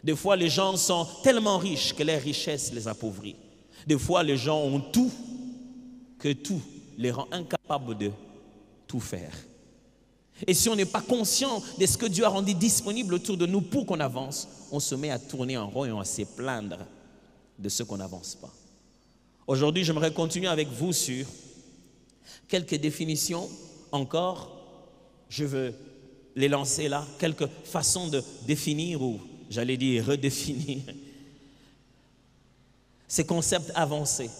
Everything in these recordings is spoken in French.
Des fois, les gens sont tellement riches que leur richesse les appauvrit. Des fois, les gens ont tout, que tout les rend incapables de tout faire. Et si on n'est pas conscient de ce que Dieu a rendu disponible autour de nous pour qu'on avance, on se met à tourner en rond et on va se plaindre de ce qu'on n'avance pas. Aujourd'hui, j'aimerais continuer avec vous sur quelques définitions encore. Je veux les lancer là, quelques façons de définir ou, j'allais dire, redéfinir ces concepts avancés.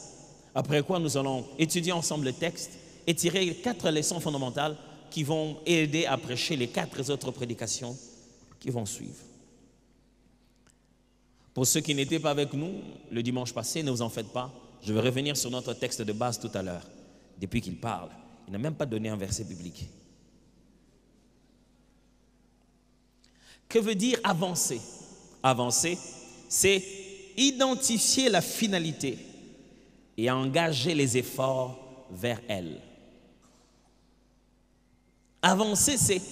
Après quoi, nous allons étudier ensemble le texte et tirer 4 leçons fondamentales qui vont aider à prêcher les 4 autres prédications qui vont suivre. Pour ceux qui n'étaient pas avec nous le dimanche passé, ne vous en faites pas. Je vais revenir sur notre texte de base tout à l'heure. Depuis qu'il parle, il n'a même pas donné un verset biblique. Que veut dire avancer? Avancer, c'est identifier la finalité et engager les efforts vers elle. Avancer, c'est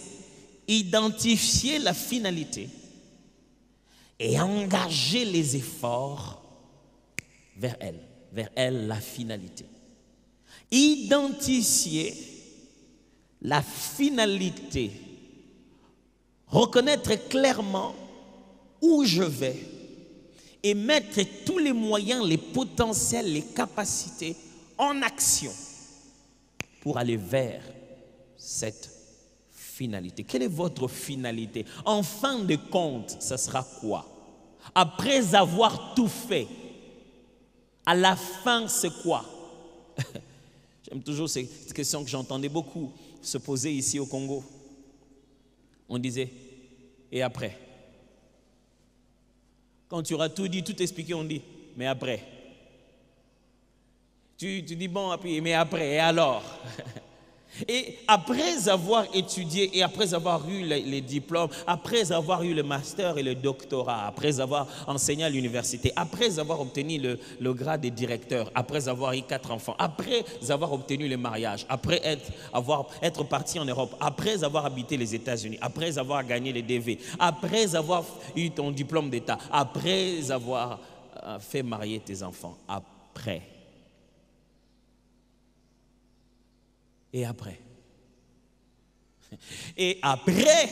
identifier la finalité et engager les efforts vers elle, la finalité. Identifier la finalité, reconnaître clairement où je vais et mettre tous les moyens, les potentiels, les capacités en action pour aller vers cette finalité. Quelle est votre finalité? En fin de compte, ce sera quoi? Après avoir tout fait, à la fin, c'est quoi? J'aime toujours cette question que j'entendais beaucoup se poser ici au Congo. On disait, et après? Quand tu auras tout dit, tout expliqué, on dit, mais après? Tu dis, bon, mais après, et alors? Et après avoir étudié et après avoir eu les diplômes, après avoir eu le master et le doctorat, après avoir enseigné à l'université, après avoir obtenu le grade de directeur, après avoir eu 4 enfants, après avoir obtenu le mariage, après être parti en Europe, après avoir habité les États-Unis, après avoir gagné les DV, après avoir eu ton diplôme d'État, après avoir fait marier tes enfants, après. Et après? Et après,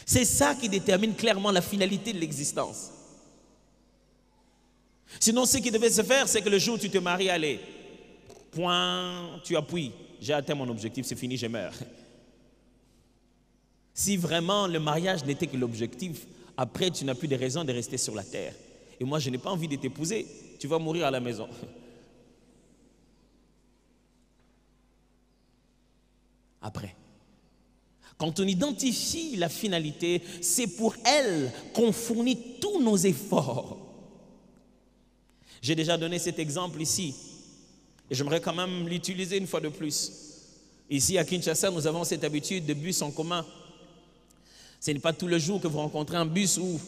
c'est ça qui détermine clairement la finalité de l'existence. Sinon, ce qui devait se faire, c'est que le jour où tu te maries, allez, point, tu appuies, j'ai atteint mon objectif, c'est fini, je meurs. Si vraiment le mariage n'était que l'objectif, après, tu n'as plus de raison de rester sur la terre. Et moi, je n'ai pas envie de t'épouser, tu vas mourir à la maison. Après. Quand on identifie la finalité, c'est pour elle qu'on fournit tous nos efforts. J'ai déjà donné cet exemple ici, et j'aimerais quand même l'utiliser une fois de plus. Ici à Kinshasa, nous avons cette habitude de bus en commun. Ce n'est pas tous les jours que vous rencontrez un bus où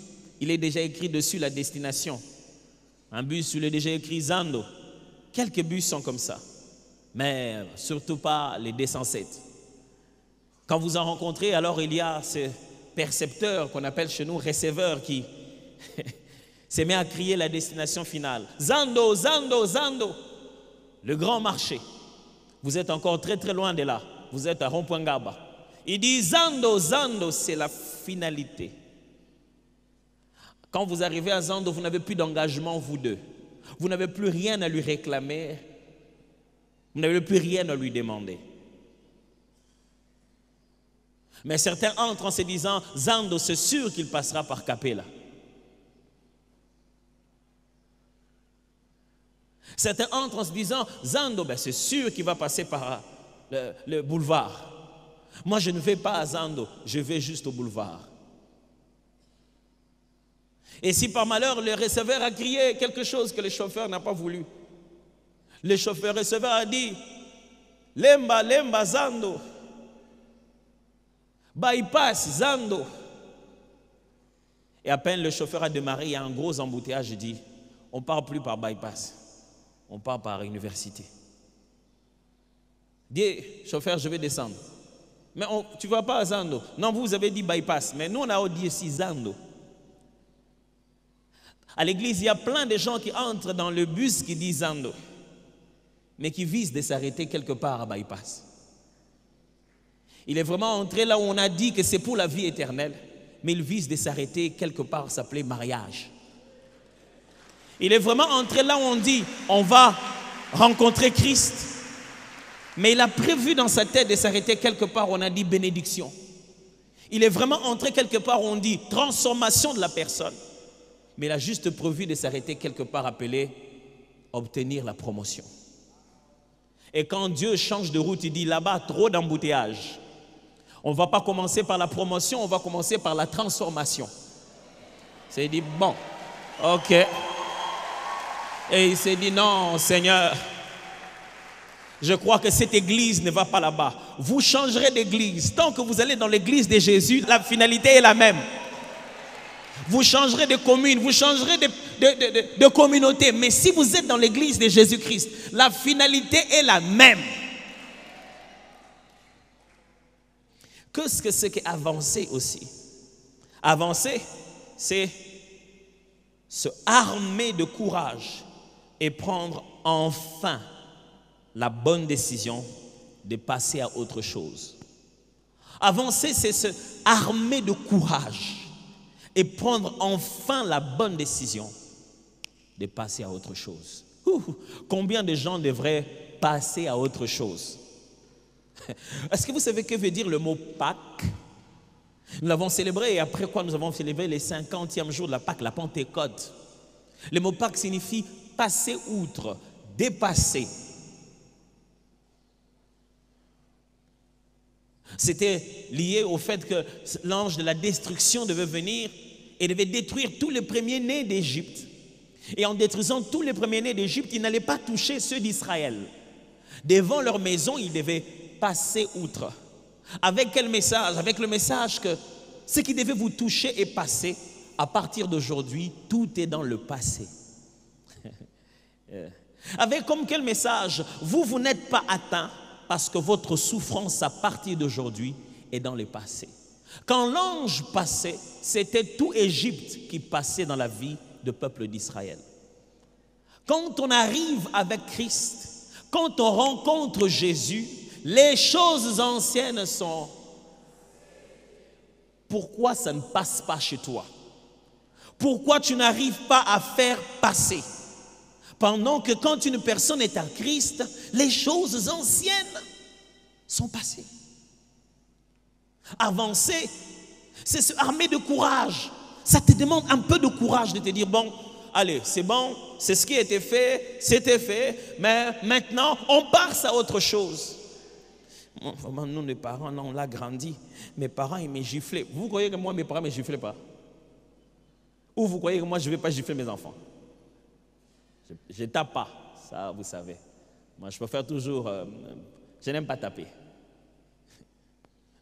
il est déjà écrit dessus la destination. Un bus où il est déjà écrit Zando. Quelques bus sont comme ça, mais surtout pas les 207. Quand vous en rencontrez, alors il y a ce percepteur qu'on appelle chez nous receveur qui se met à crier la destination finale. Zando, Zando, Zando. Le grand marché. Vous êtes encore très très loin de là. Vous êtes à Rond-Point Ngaba. Il dit Zando, Zando, c'est la finalité. Quand vous arrivez à Zando, vous n'avez plus d'engagement, vous deux. Vous n'avez plus rien à lui réclamer. Vous n'avez plus rien à lui demander. Mais certains entrent en se disant, Zando, c'est sûr qu'il passera par Capella. Certains entrent en se disant, Zando, ben c'est sûr qu'il va passer par le boulevard. Moi, je ne vais pas à Zando, je vais juste au boulevard. Et si par malheur, le receveur a crié quelque chose que le chauffeur n'a pas voulu, le chauffeur receveur a dit, Lemba, Lemba, Zando. Bypass, Zando. Et à peine le chauffeur a démarré, il y a un gros embouteillage, il dit, on ne part plus par bypass, on part par université. Dis, chauffeur, je vais descendre. Mais tu ne vas pas à Zando. Non, vous avez dit bypass, mais nous on a dit ici Zando. À l'église, il y a plein de gens qui entrent dans le bus qui dit Zando, mais qui visent de s'arrêter quelque part à bypass. Il est vraiment entré là où on a dit que c'est pour la vie éternelle, mais il vise de s'arrêter quelque part, s'appelait mariage. Il est vraiment entré là où on dit on va rencontrer Christ, mais il a prévu dans sa tête de s'arrêter quelque part où on a dit bénédiction. Il est vraiment entré quelque part où on dit transformation de la personne, mais il a juste prévu de s'arrêter quelque part appelé obtenir la promotion. Et quand Dieu change de route, il dit là-bas trop d'embouteillage. On ne va pas commencer par la promotion, on va commencer par la transformation. C'est dit bon, ok. Et il s'est dit non, Seigneur, je crois que cette église ne va pas là-bas. Vous changerez d'église. Tant que vous allez dans l'église de Jésus, la finalité est la même. Vous changerez de commune, vous changerez de communauté. Mais si vous êtes dans l'église de Jésus-Christ, la finalité est la même. Qu'est-ce que c'est qu'avancer aussi? Avancer, c'est se armer de courage et prendre enfin la bonne décision de passer à autre chose. Avancer, c'est se armer de courage et prendre enfin la bonne décision de passer à autre chose. Combien de gens devraient passer à autre chose? Est-ce que vous savez que veut dire le mot Pâques? Nous l'avons célébré et après quoi nous avons célébré les 50e jour de la Pâques, la Pentecôte. Le mot Pâques signifie passer outre, dépasser. C'était lié au fait que l'ange de la destruction devait venir et devait détruire tous les premiers-nés d'Égypte. Et en détruisant tous les premiers-nés d'Égypte, il n'allait pas toucher ceux d'Israël. Devant leur maison, il devait passer outre. Avec quel message? Avec le message que ce qui devait vous toucher est passé. À partir d'aujourd'hui, tout est dans le passé. Avec comme quel message? Vous n'êtes pas atteint parce que votre souffrance à partir d'aujourd'hui est dans le passé. Quand l'ange passait, c'était tout Égypte qui passait dans la vie du peuple d'Israël. Quand on arrive avec Christ, quand on rencontre Jésus, les choses anciennes sont... Pourquoi ça ne passe pas chez toi? Pourquoi tu n'arrives pas à faire passer? Pendant que quand une personne est à Christ, les choses anciennes sont passées. Avancer, c'est se armer de courage. Ça te demande un peu de courage de te dire, bon, allez, c'est bon, c'est ce qui a été fait, c'était fait, mais maintenant, on passe à autre chose. Bon, nous, les parents, on l'a grandi. Mes parents, ils me giflaient. Vous croyez que moi, mes parents ne me giflaient pas? Ou vous croyez que moi, je ne vais pas gifler mes enfants? Je ne tape pas, ça, vous savez. Moi, je préfère toujours... je n'aime pas taper.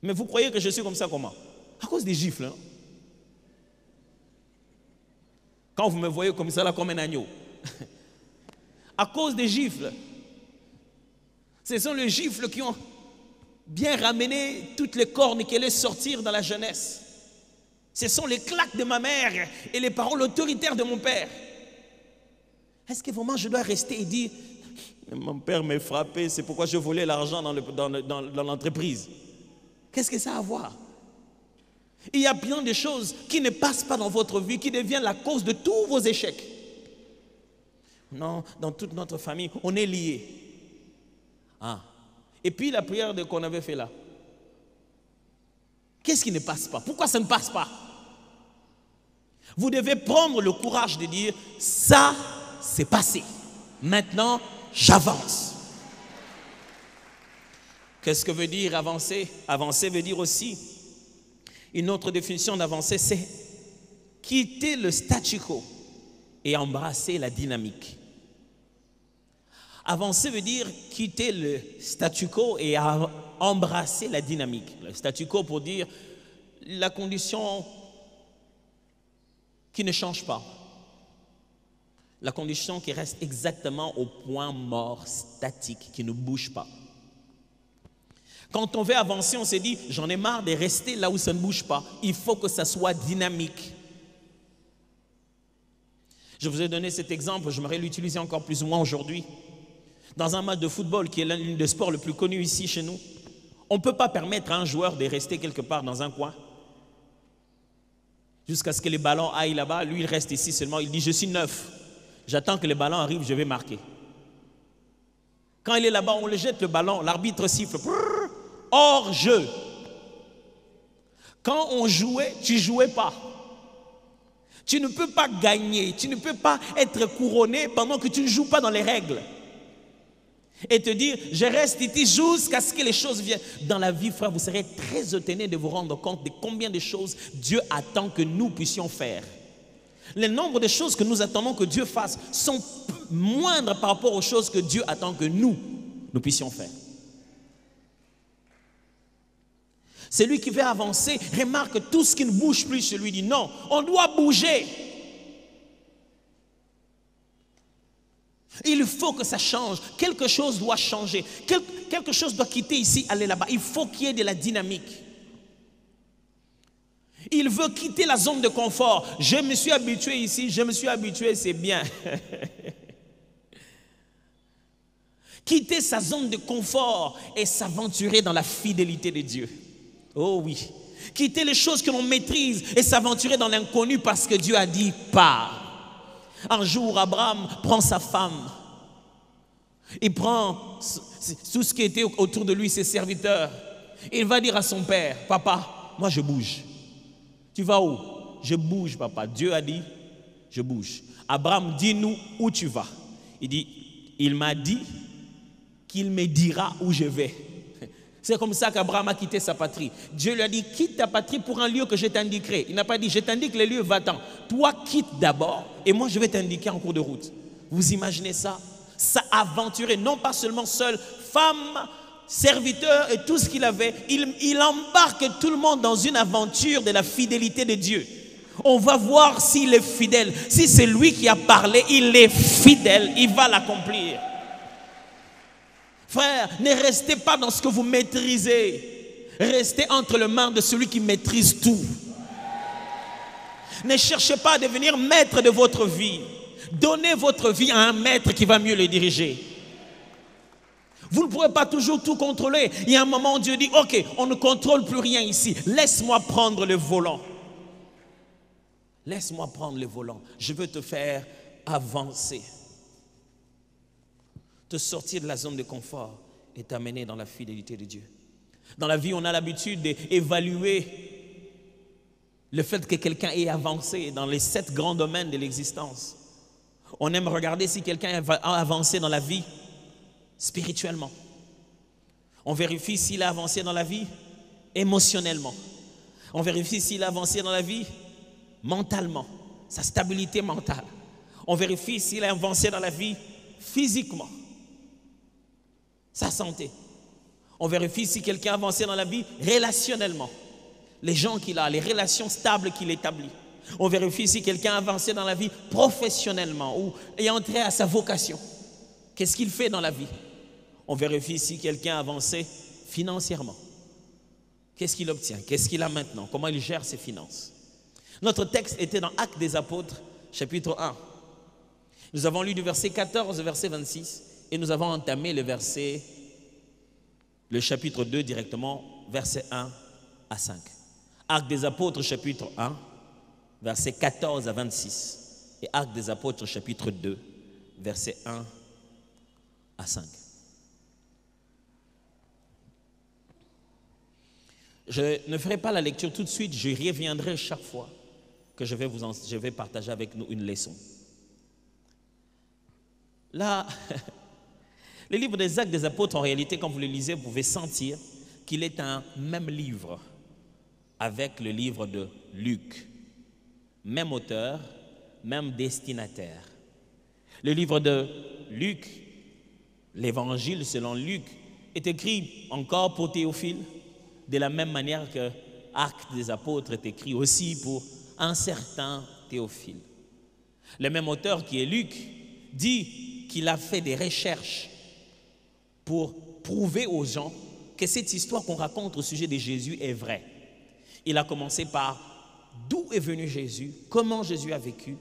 Mais vous croyez que je suis comme ça comment? À cause des gifles. Hein? Quand vous me voyez comme ça, là, comme un agneau. À cause des gifles. Ce sont les gifles qui ont bien ramené toutes les cornes qui allaient sortir dans la jeunesse. Ce sont les claques de ma mère et les paroles autoritaires de mon père. Est-ce que vraiment je dois rester et dire mon père m'a frappé, c'est pourquoi je volais l'argent dans l'entreprise? Qu'est-ce que ça a à voir? Il y a bien des choses qui ne passent pas dans votre vie, qui deviennent la cause de tous vos échecs. Non, dans toute notre famille, on est liés. Ah. Et puis la prière qu'on avait fait là. Qu'est-ce qui ne passe pas? Pourquoi ça ne passe pas? Vous devez prendre le courage de dire, ça, c'est passé. Maintenant, j'avance. Qu'est-ce que veut dire avancer? Avancer veut dire aussi, une autre définition d'avancer, c'est quitter le statu quo et embrasser la dynamique. Avancer veut dire quitter le statu quo et embrasser la dynamique. Le statu quo pour dire la condition qui ne change pas. La condition qui reste exactement au point mort, statique, qui ne bouge pas. Quand on veut avancer, on s'est dit, j'en ai marre de rester là où ça ne bouge pas. Il faut que ça soit dynamique. Je vous ai donné cet exemple, j'aimerais l'utiliser encore plus ou moins aujourd'hui. Dans un match de football qui est l'un des sports le plus connu ici chez nous, on ne peut pas permettre à un joueur de rester quelque part dans un coin jusqu'à ce que les ballons aillent là-bas. Lui, il reste ici seulement. Il dit, je suis neuf. J'attends que les ballons arrivent, je vais marquer. Quand il est là-bas, on le jette le ballon, l'arbitre siffle. Hors jeu. Quand on jouait, tu ne jouais pas. Tu ne peux pas gagner, tu ne peux pas être couronné pendant que tu ne joues pas dans les règles. Et te dire, je reste ici jusqu'à ce que les choses viennent. Dans la vie, frère, vous serez très étonné de vous rendre compte de combien de choses Dieu attend que nous puissions faire. Le nombre de choses que nous attendons que Dieu fasse sont moindres par rapport aux choses que Dieu attend que nous puissions faire. Celui qui veut avancer remarque tout ce qui ne bouge plus. Je lui dis non, on doit bouger. Il faut que ça change. Quelque chose doit changer. Quelque chose doit quitter ici, aller là-bas. Il faut qu'il y ait de la dynamique. Il veut quitter la zone de confort. Je me suis habitué ici, je me suis habitué, c'est bien. Quitter sa zone de confort et s'aventurer dans la fidélité de Dieu. Oh oui. Quitter les choses que l'on maîtrise et s'aventurer dans l'inconnu parce que Dieu a dit pars. Un jour, Abraham prend sa femme. Il prend tout ce qui était autour de lui, ses serviteurs. Il va dire à son père, papa, moi je bouge. Tu vas où? Je bouge, papa. Dieu a dit, je bouge. Abraham, dis-nous où tu vas. Il dit, il m'a dit qu'il me dira où je vais. C'est comme ça qu'Abraham a quitté sa patrie. Dieu lui a dit, quitte ta patrie pour un lieu que je t'indiquerai. Il n'a pas dit, je t'indique le lieu, va-t'en. Toi, quitte d'abord et moi, je vais t'indiquer en cours de route. Vous imaginez ça? Ça aventuré, non pas seulement seul, femme, serviteur et tout ce qu'il avait. Il embarque tout le monde dans une aventure de la fidélité de Dieu. On va voir s'il est fidèle. Si c'est lui qui a parlé, il est fidèle, il va l'accomplir. Frère, ne restez pas dans ce que vous maîtrisez. Restez entre les mains de celui qui maîtrise tout. Ne cherchez pas à devenir maître de votre vie. Donnez votre vie à un maître qui va mieux le diriger. Vous ne pourrez pas toujours tout contrôler. Il y a un moment où Dieu dit, ok, on ne contrôle plus rien ici. Laisse-moi prendre le volant. Laisse-moi prendre le volant. Je veux te faire avancer. Te sortir de la zone de confort et t'amener dans la fidélité de Dieu. Dans la vie, on a l'habitude d'évaluer le fait que quelqu'un ait avancé dans les 7 grands domaines de l'existence. On aime regarder si quelqu'un a avancé dans la vie spirituellement. On vérifie s'il a avancé dans la vie émotionnellement. On vérifie s'il a avancé dans la vie mentalement, sa stabilité mentale. On vérifie s'il a avancé dans la vie physiquement, sa santé. On vérifie si quelqu'un a avancé dans la vie relationnellement, les gens qu'il a, les relations stables qu'il établit. On vérifie si quelqu'un a avancé dans la vie professionnellement ou est entré à sa vocation. Qu'est-ce qu'il fait dans la vie? On vérifie si quelqu'un a avancé financièrement. Qu'est-ce qu'il obtient? Qu'est-ce qu'il a maintenant? Comment il gère ses finances? Notre texte était dans Actes des Apôtres, chapitre 1. Nous avons lu du verset 14 au verset 26 et nous avons entamé le chapitre 2 directement, verset 1 à 5. Actes des Apôtres, chapitre 1, verset 14 à 26. Et Actes des Apôtres, chapitre 2, verset 1 à 5. Je ne ferai pas la lecture tout de suite, je reviendrai chaque fois que je vais partager avec nous une leçon. Là, le livre des Actes des Apôtres, en réalité, quand vous le lisez, vous pouvez sentir qu'il est un même livre avec le livre de Luc. Même auteur, même destinataire. Le livre de Luc, l'évangile selon Luc, est écrit encore pour Théophile, de la même manière que Actes des Apôtres est écrit aussi pour un certain Théophile. Le même auteur qui est Luc dit qu'il a fait des recherches pour prouver aux gens que cette histoire qu'on raconte au sujet de Jésus est vraie. Il a commencé par d'où est venu Jésus, comment Jésus a vécu,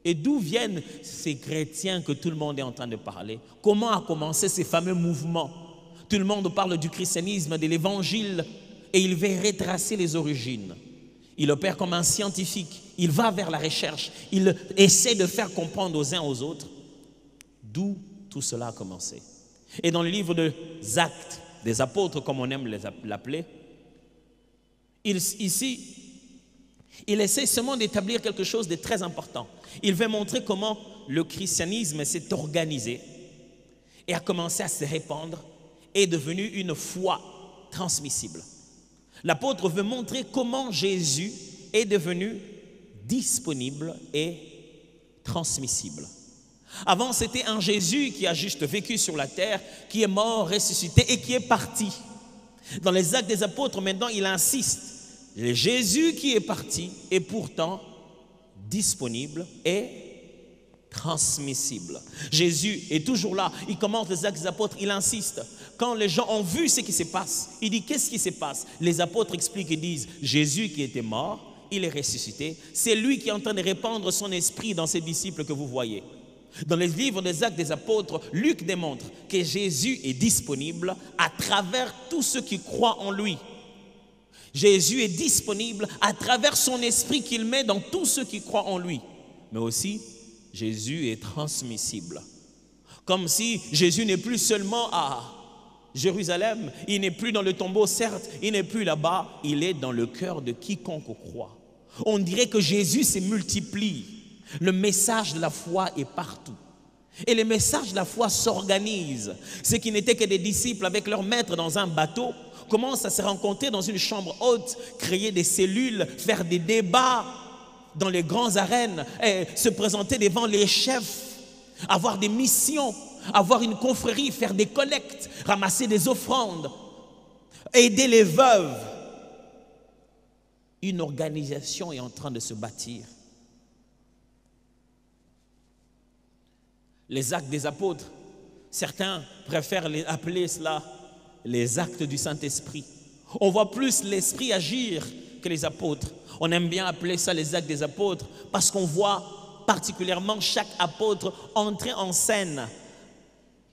Et d'où viennent ces chrétiens que tout le monde est en train de parler? Comment a commencé ces fameux mouvements? Tout le monde parle du christianisme, de l'évangile, et il veut retracer les origines. Il opère comme un scientifique, il va vers la recherche, il essaie de faire comprendre aux uns aux autres d'où tout cela a commencé. Et dans le livre des Actes des apôtres, comme on aime l'appeler, il essaie seulement d'établir quelque chose de très important. Il veut montrer comment le christianisme s'est organisé et a commencé à se répandre et est devenu une foi transmissible. L'apôtre veut montrer comment Jésus est devenu disponible et transmissible. Avant, c'était un Jésus qui a juste vécu sur la terre, qui est mort, ressuscité et qui est parti. Dans les Actes des apôtres, maintenant, il insiste. Le Jésus qui est parti est pourtant disponible et transmissible. Jésus est toujours là. Il commence les Actes des apôtres, il insiste. Quand les gens ont vu ce qui se passe, il dit qu'est-ce qui se passe? Les apôtres expliquent et disent Jésus qui était mort, il est ressuscité. C'est lui qui est en train de répandre son esprit dans ses disciples que vous voyez. Dans les livres des Actes des apôtres, Luc démontre que Jésus est disponible à travers tous ceux qui croient en lui. Jésus est disponible à travers son esprit qu'il met dans tous ceux qui croient en lui. Mais aussi, Jésus est transmissible. Comme si Jésus n'est plus seulement à Jérusalem, il n'est plus dans le tombeau, certes, il n'est plus là-bas, il est dans le cœur de quiconque croit. On dirait que Jésus se multiplie. Le message de la foi est partout. Et les messages de la foi s'organisent. Ceux qui n'étaient que des disciples avec leur maître dans un bateau commencent à se rencontrer dans une chambre haute, créer des cellules, faire des débats dans les grandes arènes, et se présenter devant les chefs, avoir des missions, avoir une confrérie, faire des collectes, ramasser des offrandes, aider les veuves. Une organisation est en train de se bâtir. Les actes des apôtres, certains préfèrent appeler cela les actes du Saint-Esprit. On voit plus l'Esprit agir que les apôtres. On aime bien appeler ça les actes des apôtres parce qu'on voit particulièrement chaque apôtre entrer en scène,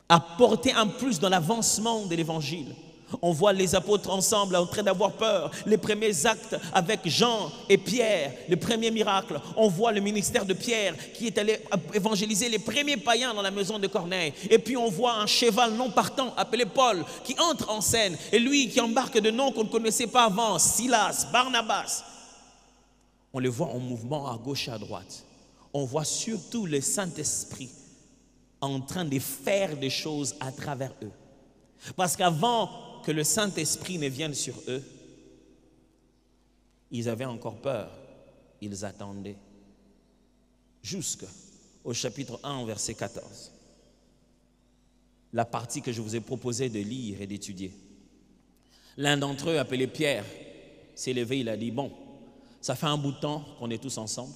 apporter un plus dans l'avancement de l'évangile. On voit les apôtres ensemble en train d'avoir peur. Les premiers actes avec Jean et Pierre, le premier miracle. On voit le ministère de Pierre qui est allé évangéliser les premiers païens dans la maison de Corneille. Et puis on voit un cheval non partant appelé Paul qui entre en scène. Et lui qui embarque de noms qu'on ne connaissait pas avant, Silas, Barnabas. On les voit en mouvement à gauche et à droite. On voit surtout le Saint-Esprit en train de faire des choses à travers eux. Parce qu'avant que le Saint-Esprit ne vienne sur eux, ils avaient encore peur, ils attendaient. Jusqu'au chapitre 1, verset 14. La partie que je vous ai proposé de lire et d'étudier. L'un d'entre eux, appelé Pierre, s'est levé, il a dit, bon, ça fait un bout de temps qu'on est tous ensemble,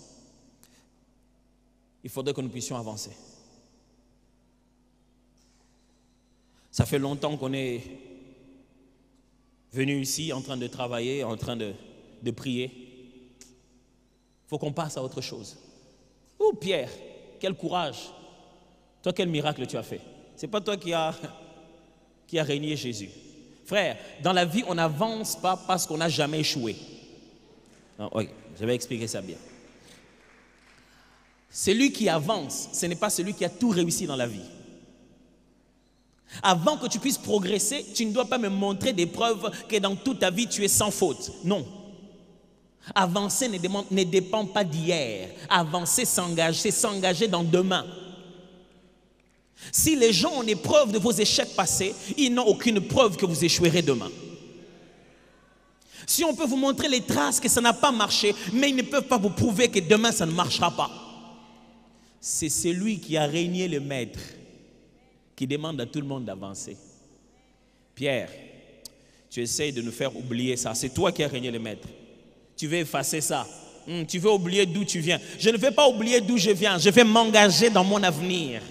il faudrait que nous puissions avancer. Ça fait longtemps qu'on est venu ici en train de travailler, en train de prier. Il faut qu'on passe à autre chose. Oh Pierre, quel courage. Toi, quel miracle tu as fait. Ce n'est pas toi qui a régné Jésus. Frère, dans la vie, on n'avance pas parce qu'on n'a jamais échoué. Non, oui, je vais expliquer ça bien. Celui qui avance, ce n'est pas celui qui a tout réussi dans la vie. Avant que tu puisses progresser, tu ne dois pas me montrer des preuves que dans toute ta vie tu es sans faute. Non. Avancer ne dépend pas d'hier. Avancer, c'est s'engager dans demain. Si les gens ont des preuves de vos échecs passés, ils n'ont aucune preuve que vous échouerez demain. Si on peut vous montrer les traces que ça n'a pas marché, mais ils ne peuvent pas vous prouver que demain ça ne marchera pas. C'est celui qui a régné le maître qui demande à tout le monde d'avancer. Pierre, tu essayes de nous faire oublier ça. C'est toi qui as régné le maître. Tu veux effacer ça. Tu veux oublier d'où tu viens. Je ne vais pas oublier d'où je viens. Je vais m'engager dans mon avenir.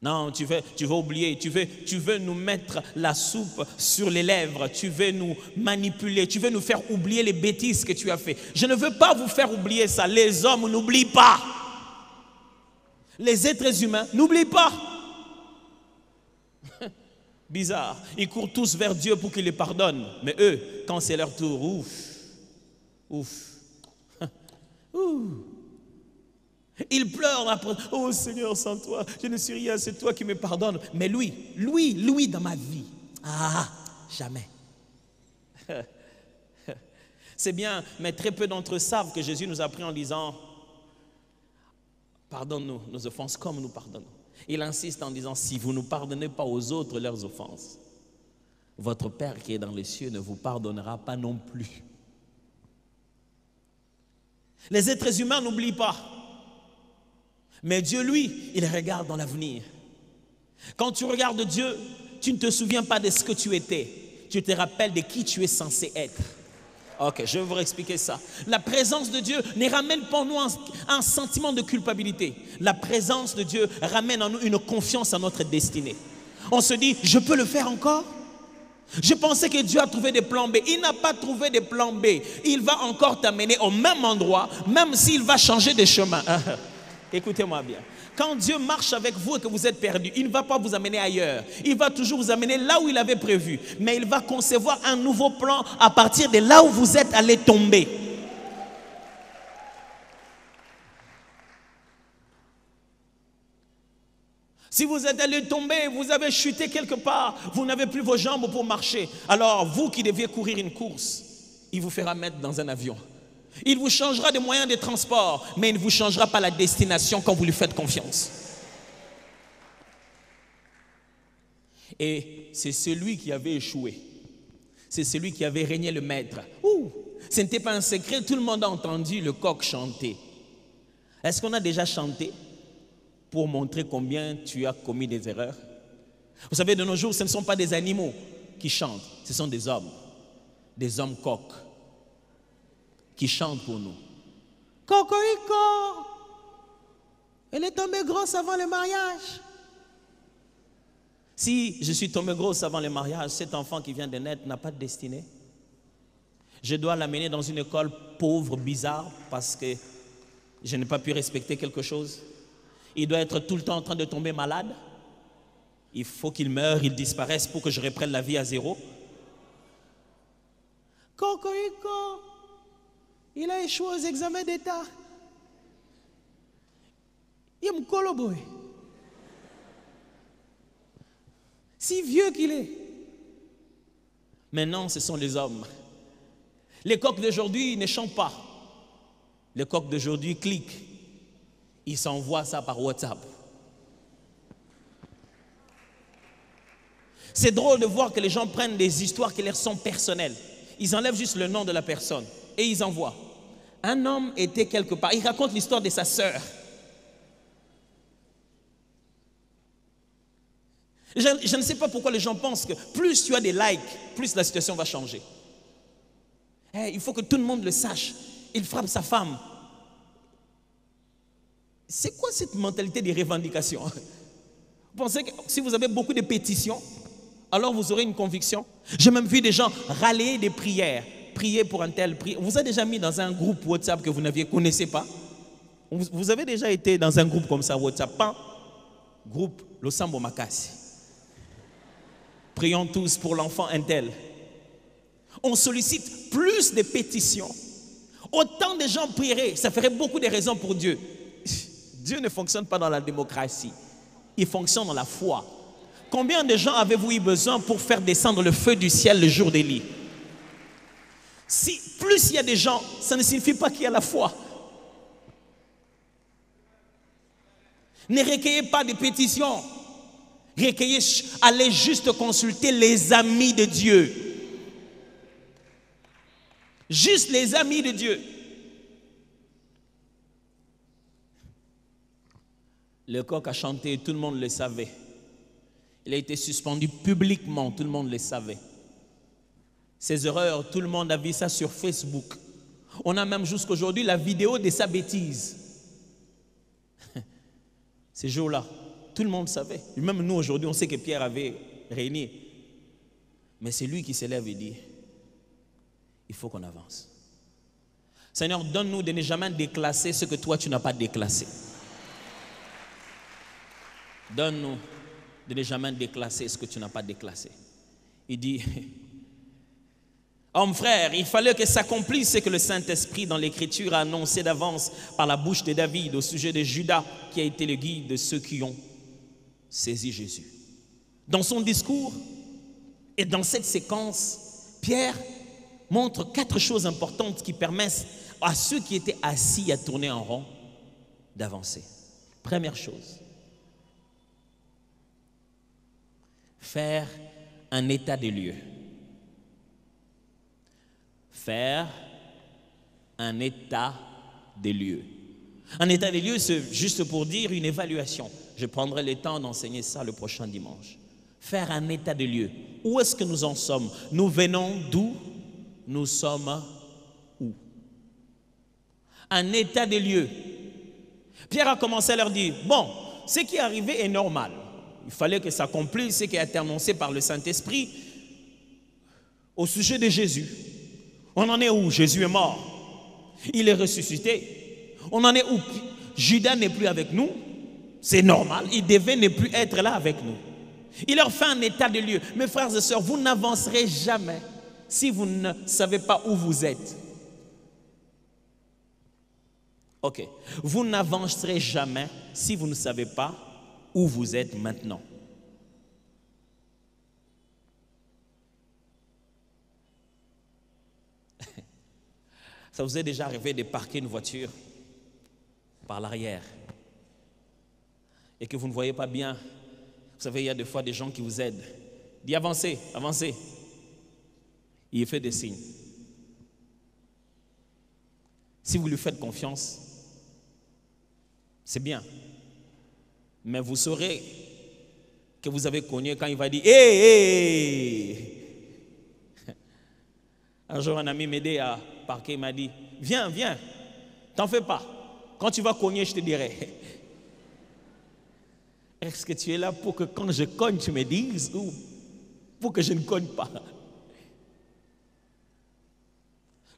Non, tu veux oublier, tu veux nous mettre la soupe sur les lèvres, tu veux nous manipuler, tu veux nous faire oublier les bêtises que tu as fait. Je ne veux pas vous faire oublier ça. Les hommes n'oublient pas. Les êtres humains n'oublient pas. Bizarre. Ils courent tous vers Dieu pour qu'il les pardonne. Mais eux, quand c'est leur tour, ouf. Il pleure après. Oh Seigneur, sans toi, je ne suis rien, c'est toi qui me pardonnes. Mais lui dans ma vie, jamais. C'est bien, mais très peu d'entre eux savent que Jésus nous a pris en disant, pardonne-nous nos offenses comme nous pardonnons. Il insiste en disant, si vous ne pardonnez pas aux autres leurs offenses, votre Père qui est dans les cieux ne vous pardonnera pas non plus. Les êtres humains n'oublient pas. Mais Dieu, lui, il regarde dans l'avenir. Quand tu regardes Dieu, tu ne te souviens pas de ce que tu étais. Tu te rappelles de qui tu es censé être. Ok, je vais vous expliquer ça. La présence de Dieu ne ramène pas en nous un sentiment de culpabilité. La présence de Dieu ramène en nous une confiance en notre destinée. On se dit, je peux le faire encore? Je pensais que Dieu a trouvé des plans B. Il n'a pas trouvé des plans B. Il va encore t'amener au même endroit, même s'il va changer de chemin. Écoutez-moi bien. Quand Dieu marche avec vous et que vous êtes perdu, il ne va pas vous amener ailleurs. Il va toujours vous amener là où il avait prévu. Mais il va concevoir un nouveau plan à partir de là où vous êtes allé tomber. Si vous êtes allé tomber, vous avez chuté quelque part, vous n'avez plus vos jambes pour marcher. Alors vous qui deviez courir une course, il vous fera mettre dans un avion. Il vous changera de moyens de transport, mais il ne vous changera pas la destination quand vous lui faites confiance. Et c'est celui qui avait échoué. C'est celui qui avait régné le maître. Ce n'était pas un secret, tout le monde a entendu le coq chanter. Est-ce qu'on a déjà chanté pour montrer combien tu as commis des erreurs? Vous savez, de nos jours, ce ne sont pas des animaux qui chantent, ce sont des hommes coqs, qui chantent pour nous. Cocorico, elle est tombée grosse avant le mariage. Si je suis tombée grosse avant le mariage, cet enfant qui vient de naître n'a pas de destinée. Je dois l'amener dans une école pauvre, bizarre, parce que je n'ai pas pu respecter quelque chose. Il doit être tout le temps en train de tomber malade. Il faut qu'il meure, il disparaisse pour que je reprenne la vie à zéro. Cocorico, il a échoué aux examens d'État. Il me coloboy. Si vieux qu'il est. Maintenant, ce sont les hommes. Les coqs d'aujourd'hui ne chantent pas. Les coqs d'aujourd'hui cliquent. Ils s'envoient ça par WhatsApp. C'est drôle de voir que les gens prennent des histoires qui leur sont personnelles. Ils enlèvent juste le nom de la personne et ils envoient. Un homme était quelque part. Il raconte l'histoire de sa sœur. Je ne sais pas pourquoi les gens pensent que plus tu as des likes, plus la situation va changer. Il faut que tout le monde le sache. Il frappe sa femme. C'est quoi cette mentalité des revendications? Vous pensez que si vous avez beaucoup de pétitions, alors vous aurez une conviction? J'ai même vu des gens râler des prières. Prier pour un tel prière. Vous avez déjà mis dans un groupe WhatsApp que vous ne connaissez pas? Vous avez déjà été dans un groupe comme ça, WhatsApp? Pas groupe Losambo Makasi. Prions tous pour l'enfant un tel. On sollicite plus de pétitions. Autant de gens prieraient, ça ferait beaucoup de raisons pour Dieu. Dieu ne fonctionne pas dans la démocratie. Il fonctionne dans la foi. Combien de gens avez-vous eu besoin pour faire descendre le feu du ciel le jour d'Élie? Si plus il y a des gens, ça ne signifie pas qu'il y a la foi. Ne recueillez pas de pétitions. Recueillez, allez juste consulter les amis de Dieu. Juste les amis de Dieu. Le coq a chanté, tout le monde le savait. Il a été suspendu publiquement, tout le monde le savait. Ses erreurs, tout le monde a vu ça sur Facebook. On a même jusqu'à aujourd'hui la vidéo de sa bêtise. Ces jours-là, Tout le monde savait. Même nous aujourd'hui, on sait que Pierre avait régné. Mais c'est lui qui s'élève et dit, il faut qu'on avance. Seigneur, donne-nous de ne jamais déclasser ce que toi tu n'as pas déclassé. Donne-nous de ne jamais déclasser ce que tu n'as pas déclassé. Il dit, homme frère, il fallait que s'accomplisse ce que le Saint-Esprit dans l'Écriture a annoncé d'avance par la bouche de David au sujet de Judas qui a été le guide de ceux qui ont saisi Jésus. Dans son discours et dans cette séquence, Pierre montre 4 choses importantes qui permettent à ceux qui étaient assis à tourner en rond d'avancer. Première chose, faire un état des lieux. Faire un état des lieux. Un état des lieux, c'est juste pour dire une évaluation. Je prendrai le temps d'enseigner ça le prochain dimanche. Faire un état des lieux. Où est-ce que nous en sommes? Nous venons d'où? Nous sommes où? Un état des lieux. Pierre a commencé à leur dire, bon, ce qui est arrivé est normal. Il fallait que s'accomplisse ce qui a été annoncé par le Saint-Esprit au sujet de Jésus. On en est où? Jésus est mort. Il est ressuscité. On en est où? Judas n'est plus avec nous. C'est normal. Il devait ne plus être là avec nous. Il leur fait un état de lieu. Mes frères et sœurs, vous n'avancerez jamais si vous ne savez pas où vous êtes. Ok. Vous n'avancerez jamais si vous ne savez pas où vous êtes maintenant. Ça vous est déjà arrivé de parquer une voiture par l'arrière et que vous ne voyez pas bien? Vous savez, il y a des fois des gens qui vous aident. Dis avancez, avancez. Il fait des signes. Si vous lui faites confiance, c'est bien. Mais vous saurez que vous avez cogné quand il va dire « Hé, hé !» Un jour, un ami m'aidait à parquer, il m'a dit « Viens, viens, t'en fais pas. Quand tu vas cogner, je te dirai. » Est-ce que tu es là pour que quand je cogne, tu me dises ou pour que je ne cogne pas?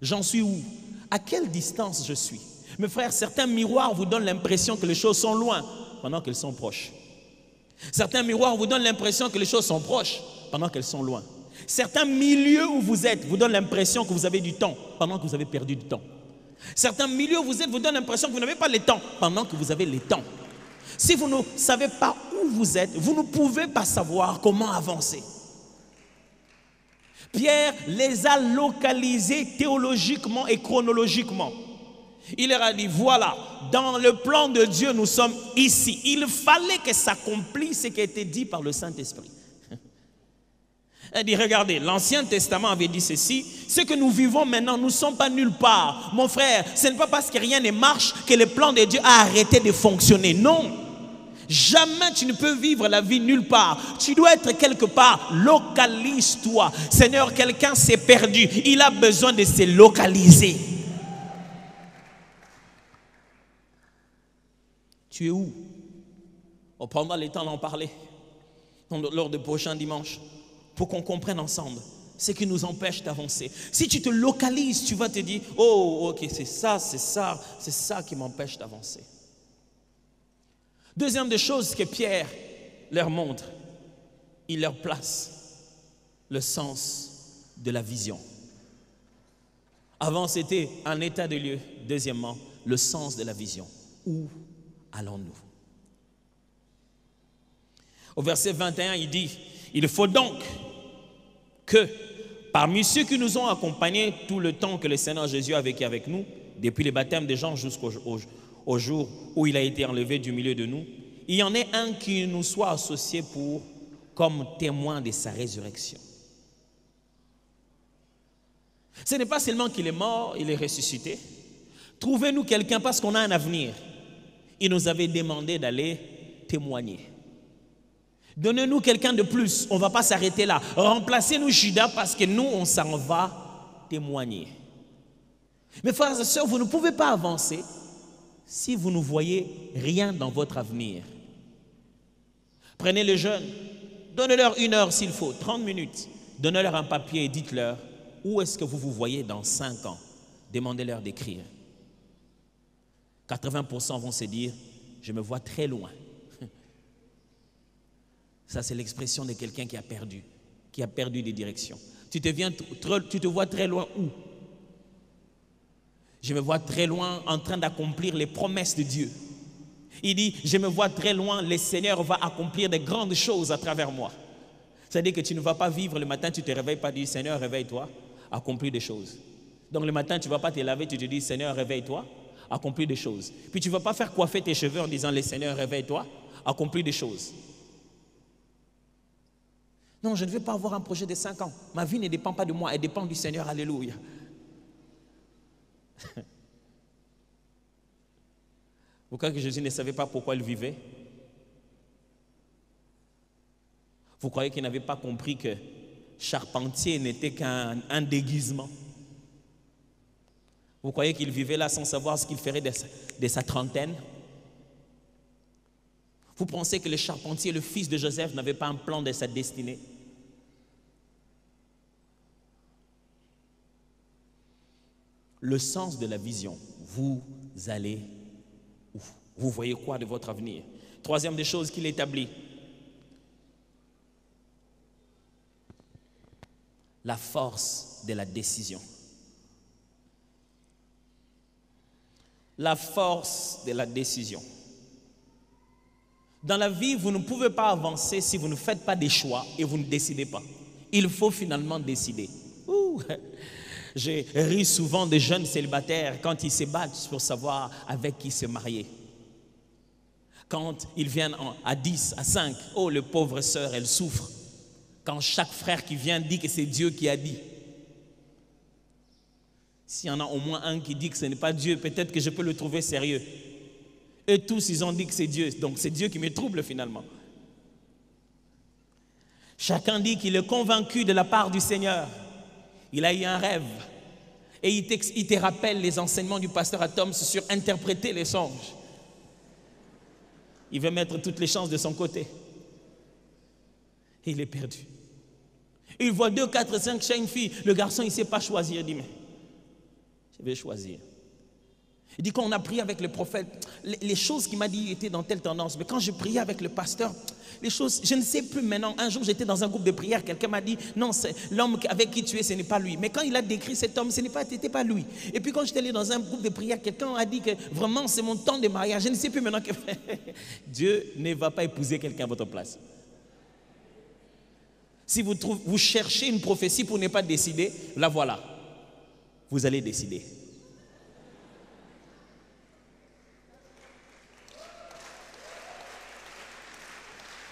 J'en suis où? À quelle distance je suis? Mes frères, certains miroirs vous donnent l'impression que les choses sont loin pendant qu'elles sont proches. Certains miroirs vous donnent l'impression que les choses sont proches pendant qu'elles sont loin. Certains milieux où vous êtes vous donnent l'impression que vous avez du temps pendant que vous avez perdu du temps. Certains milieux où vous êtes vous donnent l'impression que vous n'avez pas le temps pendant que vous avez le temps. Si vous ne savez pas où vous êtes, vous ne pouvez pas savoir comment avancer. Pierre les a localisés théologiquement et chronologiquement. Il leur a dit, voilà, dans le plan de Dieu, nous sommes ici. Il fallait que s'accomplisse ce qui a été dit par le Saint-Esprit. Elle dit, regardez, l'Ancien Testament avait dit ceci, ce que nous vivons maintenant, nous ne sommes pas nulle part. Mon frère, ce n'est pas parce que rien ne marche que le plan de Dieu a arrêté de fonctionner. Non, jamais tu ne peux vivre la vie nulle part. Tu dois être quelque part. Localise-toi. Seigneur, quelqu'un s'est perdu. Il a besoin de se localiser. Tu es où? On prendra le temps d'en parler lors du prochain dimanche pour qu'on comprenne ensemble ce qui nous empêche d'avancer. Si tu te localises, tu vas te dire, oh ok, c'est ça qui m'empêche d'avancer. Deuxième des choses que Pierre leur montre, il leur place le sens de la vision. Avant, c'était un état de lieu. Deuxièmement, le sens de la vision. Où allons-nous? Au verset 21, il dit, il faut donc que parmi ceux qui nous ont accompagnés tout le temps que le Seigneur Jésus a vécu avec nous, depuis le baptême de Jean jusqu'au jour où il a été enlevé du milieu de nous, il y en ait un qui nous soit associé comme témoin de sa résurrection. Ce n'est pas seulement qu'il est mort, il est ressuscité. Trouvez-nous quelqu'un parce qu'on a un avenir. Il nous avait demandé d'aller témoigner. Donnez-nous quelqu'un de plus, on ne va pas s'arrêter là. Remplacez-nous Judas parce que nous, on s'en va témoigner. Mes frères et sœurs, vous ne pouvez pas avancer si vous ne voyez rien dans votre avenir. Prenez les jeunes, donnez-leur 1 heure s'il faut, 30 minutes. Donnez-leur un papier et dites-leur où est-ce que vous vous voyez dans 5 ans. Demandez-leur d'écrire. 80% vont se dire, je me vois très loin. Ça, c'est l'expression de quelqu'un qui a perdu des directions. Tu te vois très loin où? Je me vois très loin en train d'accomplir les promesses de Dieu. Il dit, je me vois très loin, le Seigneur va accomplir de grandes choses à travers moi. C'est-à-dire que tu ne vas pas vivre le matin, tu ne te réveilles pas, dis, Seigneur, réveille-toi, accomplis des choses. Donc le matin, tu ne vas pas te laver, tu te dis, Seigneur, réveille-toi, accomplis des choses. Puis tu ne vas pas faire coiffer tes cheveux en disant, le Seigneur, réveille-toi, accomplis des choses. Non, je ne veux pas avoir un projet de 5 ans. Ma vie ne dépend pas de moi, elle dépend du Seigneur, alléluia. Vous croyez que Jésus ne savait pas pourquoi il vivait? Vous croyez qu'il n'avait pas compris que charpentier n'était qu'un déguisement? Vous croyez qu'il vivait là sans savoir ce qu'il ferait de sa trentaine? Vous pensez que le charpentier, le fils de Joseph, n'avait pas un plan de sa destinée? Le sens de la vision, vous allez où? Vous voyez quoi de votre avenir? Troisième des choses qu'il établit, la force de la décision. La force de la décision. Dans la vie, vous ne pouvez pas avancer si vous ne faites pas des choix et vous ne décidez pas. Il faut finalement décider. Je ris souvent des jeunes célibataires quand ils se battent pour savoir avec qui se marier. Quand ils viennent à 10, à 5, oh, le pauvre sœur, elle souffre. Quand chaque frère qui vient dit que c'est Dieu qui a dit. S'il y en a au moins un qui dit que ce n'est pas Dieu, peut-être que je peux le trouver sérieux. Eux tous, ils ont dit que c'est Dieu. Donc c'est Dieu qui me trouble finalement. Chacun dit qu'il est convaincu de la part du Seigneur. Il a eu un rêve. Et il te rappelle les enseignements du pasteur Atom sur interpréter les songes. Il veut mettre toutes les chances de son côté. Il est perdu. Il voit 2, 4, 5 chez une fille. Le garçon, il ne sait pas choisir. Il dit, mais je vais choisir. Il dit, quand on a prié avec le prophète, les choses qu'il m'a dit étaient dans telle tendance. Mais quand je priais avec le pasteur, les choses, je ne sais plus maintenant. Un jour, j'étais dans un groupe de prière. Quelqu'un m'a dit, non, c'est l'homme avec qui tu es, ce n'est pas lui. Mais quand il a décrit cet homme, ce n'était pas lui. Et puis quand j'étais allé dans un groupe de prière, quelqu'un a dit que vraiment, c'est mon temps de mariage. Je ne sais plus maintenant que Dieu ne va pas épouser quelqu'un à votre place. Si vous cherchez une prophétie pour ne pas décider, la voilà. Vous allez décider.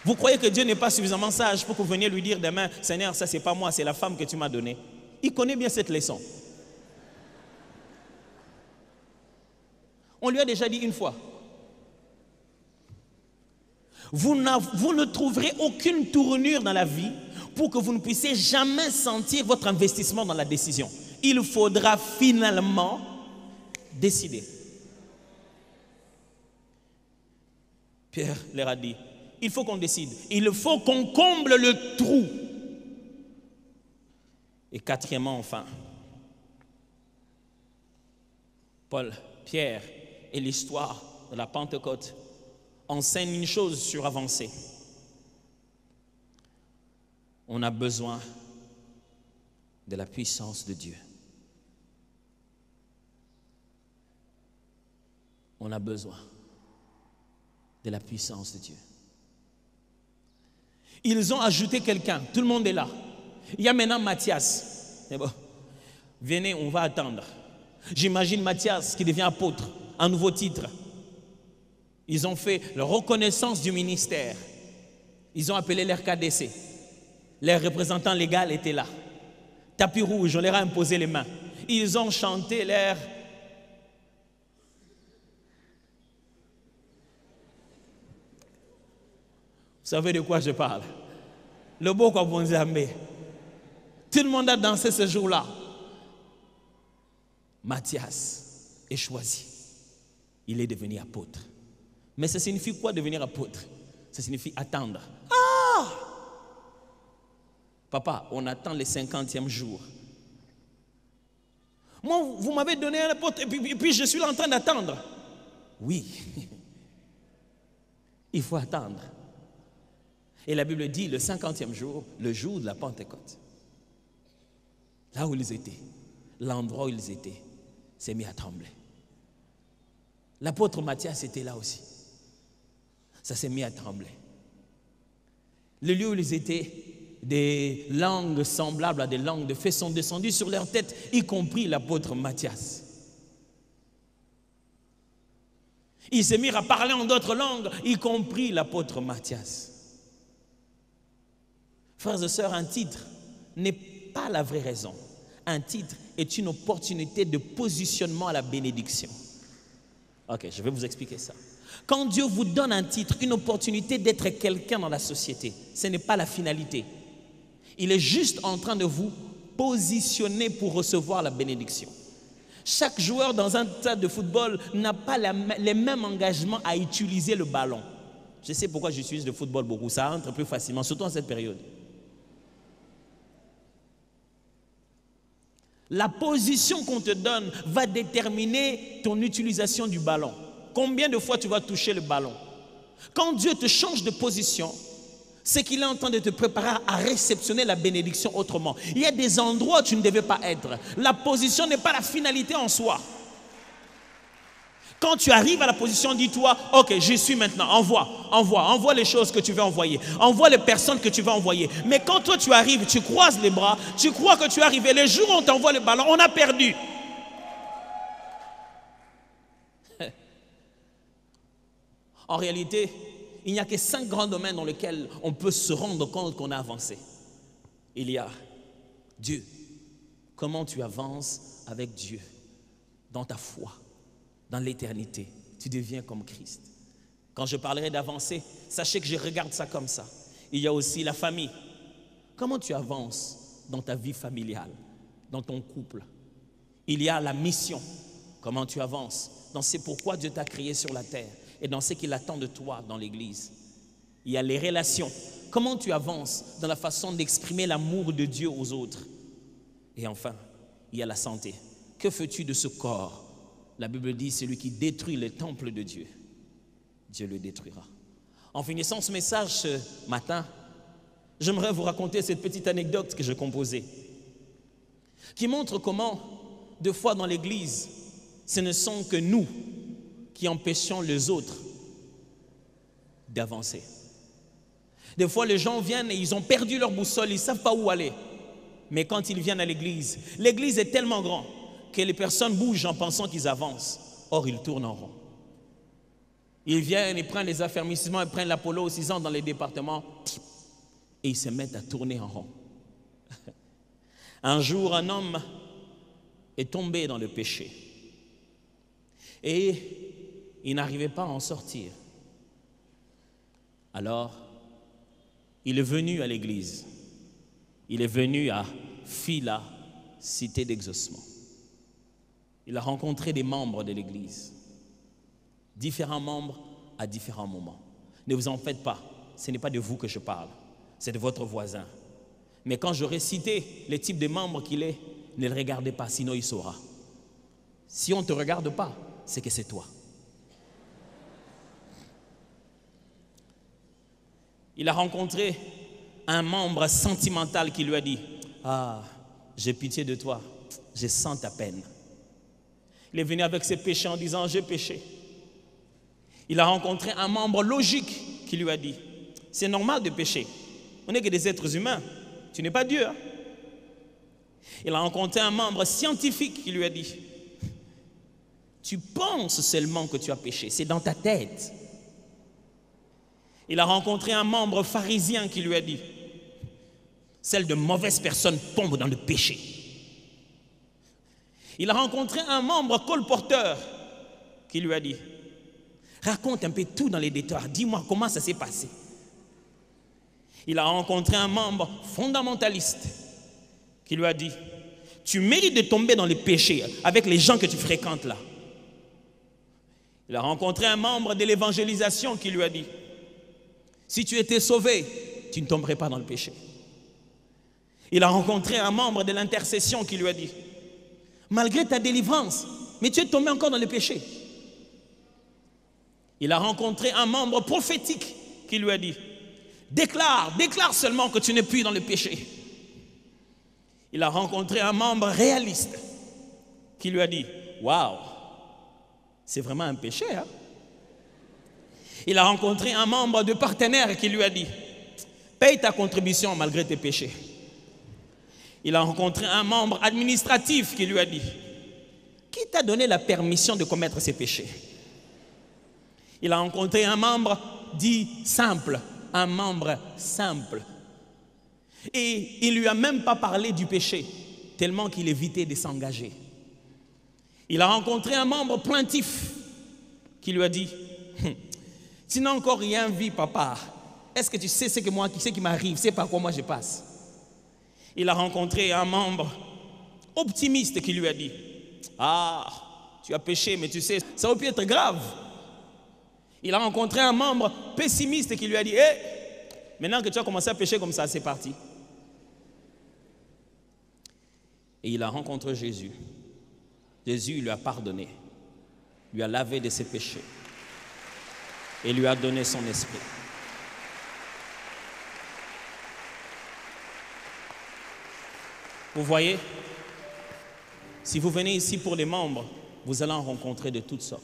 Vous croyez que Dieu n'est pas suffisamment sage pour que vous veniez lui dire demain, Seigneur, ça c'est pas moi, c'est la femme que tu m'as donnée. Il connaît bien cette leçon. On lui a déjà dit une fois. Vous ne trouverez aucune tournure dans la vie pour que vous ne puissiez jamais sentir votre investissement dans la décision. Il faudra finalement décider. Pierre leur a dit, il faut qu'on décide. Il faut qu'on comble le trou. Et quatrièmement, enfin, Pierre et l'histoire de la Pentecôte enseignent une chose sur avancer. On a besoin de la puissance de Dieu. On a besoin de la puissance de Dieu. Ils ont ajouté quelqu'un, tout le monde est là. Il y a maintenant Matthias. Mais bon, venez, on va attendre. J'imagine Matthias qui devient apôtre, un nouveau titre. Ils ont fait la reconnaissance du ministère. Ils ont appelé l'RKDC. Les représentants légaux étaient là. Tapis rouge, on leur a imposé les mains. Ils ont chanté l'air. Vous savez de quoi je parle? Le beau Kwabonzambe. Tout le monde a dansé ce jour-là. Matthias est choisi. Il est devenu apôtre. Mais ça signifie quoi devenir apôtre? Ça signifie attendre. Papa, on attend le 50e jour. Moi, vous m'avez donné un apôtre et puis je suis là en train d'attendre. Oui, il faut attendre. Et la Bible dit le 50e jour, le jour de la Pentecôte. Là où ils étaient, l'endroit où ils étaient, s'est mis à trembler. L'apôtre Matthias était là aussi. Ça s'est mis à trembler. Le lieu où ils étaient, des langues semblables à des langues de feu sont descendues sur leur tête, y compris l'apôtre Matthias. Ils se mirent à parler en d'autres langues, y compris l'apôtre Matthias. Frères et sœurs, un titre n'est pas la vraie raison. Un titre est une opportunité de positionnement à la bénédiction. Ok, je vais vous expliquer ça. Quand Dieu vous donne un titre, une opportunité d'être quelqu'un dans la société, ce n'est pas la finalité. Il est juste en train de vous positionner pour recevoir la bénédiction. Chaque joueur dans un stade de football n'a pas les mêmes engagements à utiliser le ballon. Je sais pourquoi j'utilise le football beaucoup, ça entre plus facilement, surtout en cette période. La position qu'on te donne va déterminer ton utilisation du ballon. Combien de fois tu vas toucher le ballon? Quand Dieu te change de position, c'est qu'il est en train de te préparer à réceptionner la bénédiction autrement. Il y a des endroits où tu ne devais pas être. La position n'est pas la finalité en soi. Quand tu arrives à la position, dis-toi, ok, j'y suis maintenant, envoie les choses que tu veux envoyer, envoie les personnes que tu veux envoyer. Mais quand toi tu arrives, tu croises les bras, tu crois que tu es arrivé, les jours où on t'envoie le ballon, on a perdu. En réalité, il n'y a que 5 grands domaines dans lesquels on peut se rendre compte qu'on a avancé. Il y a Dieu. Comment tu avances avec Dieu dans ta foi, dans l'éternité. Tu deviens comme Christ. Quand je parlerai d'avancer, sachez que je regarde ça comme ça. Il y a aussi la famille. Comment tu avances dans ta vie familiale, dans ton couple? Il y a la mission. Comment tu avances dans ce pourquoi Dieu t'a créé sur la terre et dans ce qu'il attend de toi dans l'église. Il y a les relations. Comment tu avances dans la façon d'exprimer l'amour de Dieu aux autres? Et enfin, il y a la santé. Que fais-tu de ce corps? La Bible dit, celui qui détruit le temple de Dieu, Dieu le détruira. En finissant ce message ce matin, j'aimerais vous raconter cette petite anecdote que j'ai composée, qui montre comment, deux fois dans l'église, ce ne sont que nous qui empêchons les autres d'avancer. Des fois, les gens viennent et ils ont perdu leur boussole, ils ne savent pas où aller. Mais quand ils viennent à l'église est tellement grande que les personnes bougent en pensant qu'ils avancent. Or, ils tournent en rond. Ils viennent, ils prennent les affermissements, ils prennent l'Apollo aux 6 ans dans les départements et ils se mettent à tourner en rond. Un jour, un homme est tombé dans le péché et il n'arrivait pas à en sortir. Alors, il est venu à l'église. Il est venu à Phila, cité d'exaucement. Il a rencontré des membres de l'église, différents membres à différents moments. Ne vous en faites pas, ce n'est pas de vous que je parle, c'est de votre voisin. Mais quand j'aurai cité le type de membre qu'il est, ne le regardez pas, sinon il saura. Si on ne te regarde pas, c'est que c'est toi. Il a rencontré un membre sentimental qui lui a dit « Ah, j'ai pitié de toi, je sens ta peine. » Il est venu avec ses péchés en disant « J'ai péché. » Il a rencontré un membre logique qui lui a dit « C'est normal de pécher. On n'est que des êtres humains. Tu n'es pas Dieu. Hein? » Il a rencontré un membre scientifique qui lui a dit « Tu penses seulement que tu as péché. C'est dans ta tête. » Il a rencontré un membre pharisien qui lui a dit « Celles de mauvaises personnes tombent dans le péché. » Il a rencontré un membre colporteur qui lui a dit « Raconte un peu tout dans les détails, dis-moi comment ça s'est passé. » Il a rencontré un membre fondamentaliste qui lui a dit « Tu mérites de tomber dans le péché avec les gens que tu fréquentes là. » Il a rencontré un membre de l'évangélisation qui lui a dit Si tu étais sauvé, tu ne tomberais pas dans le péché. Il a rencontré un membre de l'intercession qui lui a dit, malgré ta délivrance, mais tu es tombé encore dans le péché. Il a rencontré un membre prophétique qui lui a dit, déclare seulement que tu n'es plus dans le péché. Il a rencontré un membre réaliste qui lui a dit, waouh, c'est vraiment un péché, hein? Il a rencontré un membre de partenaire qui lui a dit, paye ta contribution malgré tes péchés. Il a rencontré un membre administratif qui lui a dit, qui t'a donné la permission de commettre ces péchés? Il a rencontré un membre dit simple, un membre simple. Et il ne lui a même pas parlé du péché, tellement qu'il évitait de s'engager. Il a rencontré un membre plaintif qui lui a dit, tu n'as encore rien vu, papa. Est-ce que tu sais ce qui m'arrive, c'est par quoi moi je passe? Il a rencontré un membre optimiste qui lui a dit, ah, tu as péché, mais tu sais, ça aurait pu être grave. Il a rencontré un membre pessimiste qui lui a dit, hé, maintenant que tu as commencé à pécher comme ça, c'est parti. Et il a rencontré Jésus. Jésus lui a pardonné, lui a lavé de ses péchés et lui a donné son esprit. Vous voyez, si vous venez ici pour les membres, vous allez en rencontrer de toutes sortes.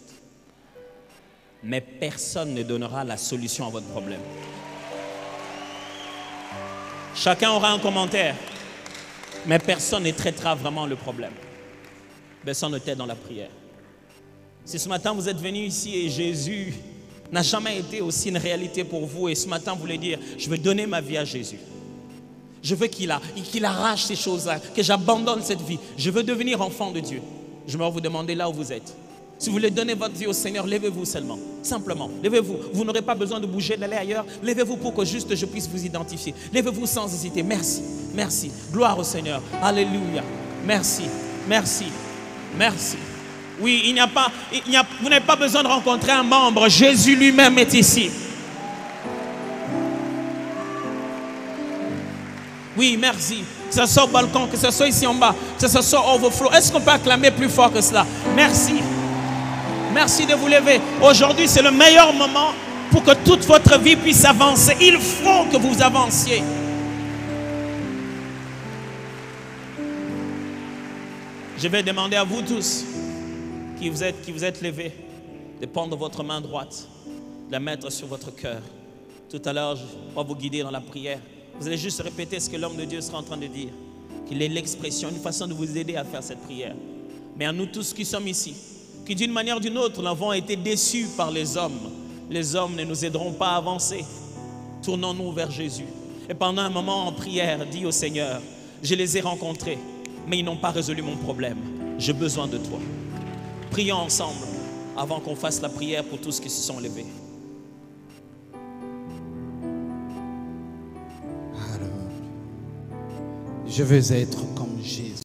Mais personne ne donnera la solution à votre problème. Chacun aura un commentaire, mais personne ne traitera vraiment le problème. Personne ne t'aide dans la prière. Si ce matin vous êtes venu ici et Jésus n'a jamais été aussi une réalité pour vous, et ce matin vous voulez dire, je veux donner ma vie à Jésus. Je veux qu'il arrache ces choses-là, que j'abandonne cette vie. Je veux devenir enfant de Dieu. Je vais vous demander là où vous êtes. Si vous voulez donner votre vie au Seigneur, levez-vous seulement. Simplement, levez-vous. Vous n'aurez pas besoin de bouger, d'aller ailleurs. Levez-vous pour que juste je puisse vous identifier. Levez-vous sans hésiter. Merci, merci. Gloire au Seigneur. Alléluia. Merci, merci, merci. Oui, vous n'avez pas besoin de rencontrer un membre. Jésus lui-même est ici. Oui, merci. Que ce soit au balcon, que ce soit ici en bas, que ce soit au overflow. Est-ce qu'on peut acclamer plus fort que cela? Merci. Merci de vous lever. Aujourd'hui, c'est le meilleur moment pour que toute votre vie puisse avancer. Il faut que vous avanciez. Je vais demander à vous tous qui vous êtes levés de prendre votre main droite, de la mettre sur votre cœur. Tout à l'heure, je vais vous guider dans la prière. Vous allez juste répéter ce que l'homme de Dieu sera en train de dire. Qu'il est l'expression, une façon de vous aider à faire cette prière. Mais à nous tous qui sommes ici, qui d'une manière ou d'une autre, nous avons été déçus par les hommes. Les hommes ne nous aideront pas à avancer. Tournons-nous vers Jésus. Et pendant un moment en prière, dis au Seigneur, je les ai rencontrés, mais ils n'ont pas résolu mon problème. J'ai besoin de toi. Prions ensemble avant qu'on fasse la prière pour tous qui se sont levés. Je veux être comme Jésus.